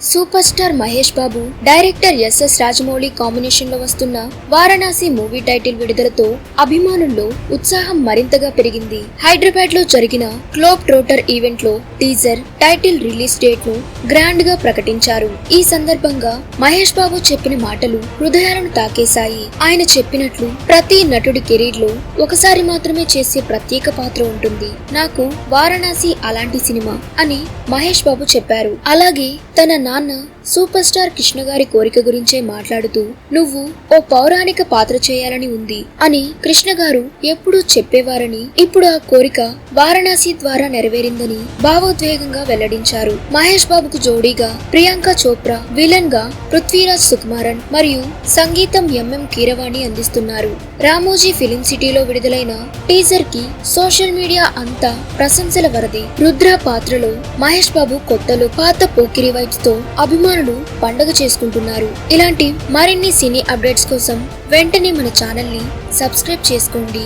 Super star Mahesh Babu, director SS Rajamouli combination లో వస్తున్న Varanasi movie title విడుదలతో అభిమానుల్లో ఉత్సాహం మరింతగా పెరిగింది. హైదరాబాద్ లో జరిగిన గ్లోబ్ ట్రోటర్ ఈవెంట్ లో టీజర్, టైటిల్ రిలీజ్ డేట్ ను గ్రాండ్ గా ప్రకటించారు. ఈ సందర్భంగా మహేష్ బాబు చెప్పిన మాటలు హృదయాలను తాకేశాయి. ఆయన చెప్పినట్లు ప్రతి నటుడి కెరీర్ లో ఒకసారి మాత్రమే చేసే ప్రత్యేక పాత్ర ఉంటుంది. నాకు వారణాసి అలాంటి సినిమా అని మహేష్ బాబు చెప్పారు. అలాగే తన నాన్న సూపర్ స్టార్ కృష్ణ గారి కోరిక గురించే మాట్లాడుతూ, నువ్వు ఓ పౌరాణిక పాత్ర చేయాలని ఉంది అని కృష్ణ గారు ఎప్పుడూ చెప్పేవారని, ఇప్పుడు ఆ కోరిక వారణాసి ద్వారా నెరవేరిందని భావోద్వేగంగా వెల్లడించారు. మహేష్ బాబుకు జోడీగా ప్రియాంక చోప్రా, విలన్ గా పృథ్వీరాజ్ సుకుమారన్ మరియు సంగీతం ఎంఎం కీరవాణి అందిస్తున్నారు. రామోజీ ఫిలిం సిటీలో విడుదలైన టీజర్ కి సోషల్ మీడియా అంతా ప్రశంసల వరది. రుద్ర పాత్రలో మహేష్ బాబు కొత్తలో పాత పోకిరి వైబ్స్ తో అభిమానులు పండగ చేసుకుంటున్నారు. ఇలాంటి మరిన్ని సినీ అప్డేట్స్ కోసం వెంటనే మన ఛానల్ ని సబ్స్క్రైబ్ చేసుకోండి.